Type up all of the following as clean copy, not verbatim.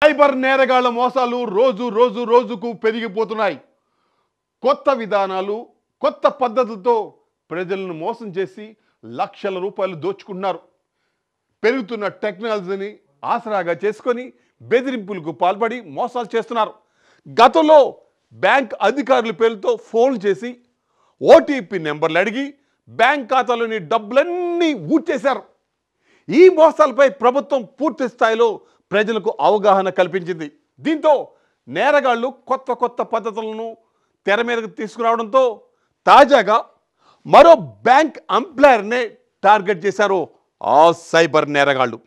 Cyber నేరగాళ్ల మోసాలు రోజుకు పెరిగిపోతున్నాయి. కొత్త విధానాలు, కొత్త పద్ధతులతో ప్రజలను మోసం చేసి లక్షల రూపాయలు దోచుకుంటున్నారు. పెరుగుతున్న టెక్నాలజీని ఆసరాగా చేసుకొని బెదిరింపులకు పాల్పడి మోసాలు చేస్తున్నారు. గతంలో బ్యాంక్ అధికారుల పేరుతో ఫోన్ చేసి ఓటీపీ నెంబర్లు అడిగి బ్యాంక్ ఖాతాలోని డబ్బులన్నీ ఊడ్చేశారు. ఈ మోసాలపై ప్రభుత్వం పూర్తి స్థాయిలో ప్రజలకు అవగాహన కల్పించింది. దీంతో నేరగాళ్లు కొత్త పద్ధతులను తెర మీదకు తీసుకురావడంతో తాజాగా మరో బ్యాంక్ ఎంప్లాయర్నే టార్గెట్ చేశారు ఆ సైబర్ నేరగాళ్లు.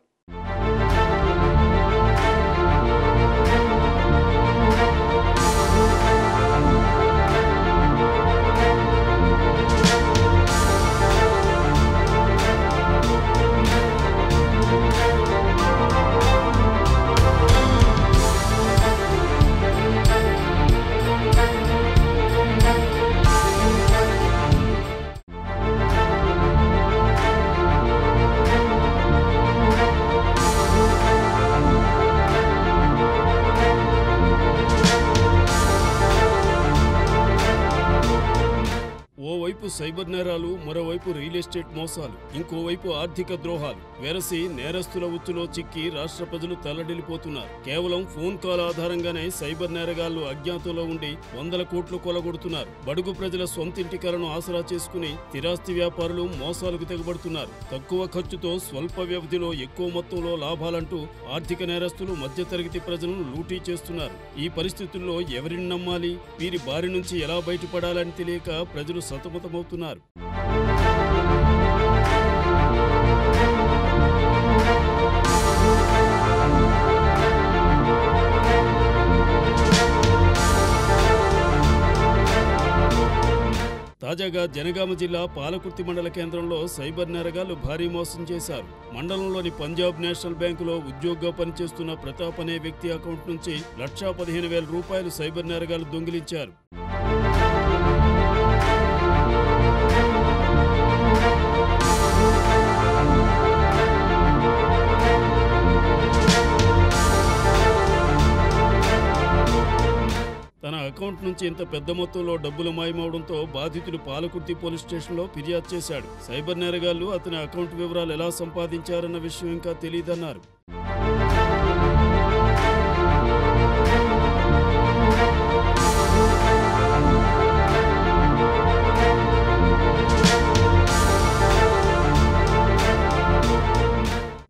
ఓవైపు సైబర్ నేరాలు, మరోవైపు రియల్ ఎస్టేట్ మోసాలు, ఇంకోవైపు ఆర్థిక ద్రోహాలు వెరసి నేరస్తుల ఉచ్చులో చిక్కి రాష్ట్ర ప్రజలు తల్లడిల్లిపోతున్నారు. కేవలం ఫోన్ కాల్ ఆధారంగానే సైబర్ నేరగాళ్లు అజ్ఞాతంలో ఉండి వందల కోట్లు కొలగొడుతున్నారు. బడుగు ప్రజల సొంతింటి కలను ఆసరా చేసుకుని స్థిరాస్తి వ్యాపారులు మోసాలకు తెగబడుతున్నారు. తక్కువ ఖర్చుతో స్వల్ప వ్యవధిలో ఎక్కువ మొత్తంలో లాభాలంటూ ఆర్థిక నేరస్తులు మధ్యతరగతి ప్రజలను లూటీ చేస్తున్నారు. ఈ పరిస్థితుల్లో ఎవరిని నమ్మాలి, వీరి బారి నుంచి ఎలా బయటపడాలని తెలియక ప్రజలు సతమతమవుతున్నారు. తాజాగా జనగామ జిల్లా పాలకుర్తి మండల కేంద్రంలో సైబర్ నేరగాళ్లు భారీ మోసం చేశారు. మండలంలోని పంజాబ్ నేషనల్ బ్యాంకులో ఉద్యోగిగా పనిచేస్తున్న ప్రతాప్ అనే వ్యక్తి అకౌంట్ నుంచి 1,15,000 రూపాయలు సైబర్ నేరగాళ్లు దొంగిలించారు. తన అకౌంట్ నుంచి ఇంత పెద్ద మొత్తంలో డబ్బులు మాయమవడంతో బాధితుడు పాలకుర్తి పోలీస్ స్టేషన్లో ఫిర్యాదు చేశాడు. సైబర్ నేరగాళ్లు అతని అకౌంట్ వివరాలు ఎలా సంపాదించారన్న విషయం ఇంకా తెలియదన్నారు.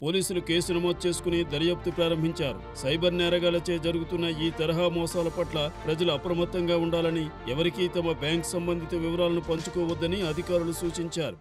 పోలీసులు కేసు నమోదు చేసుకుని దర్యాప్తు ప్రారంభించారు. సైబర్ నేరగాళ్లచే జరుగుతున్న ఈ తరహా మోసాల పట్ల ప్రజలు అప్రమత్తంగా ఉండాలని, ఎవరికీ తమ బ్యాంక్ సంబంధిత వివరాలను పంచుకోవద్దని అధికారులు సూచించారు.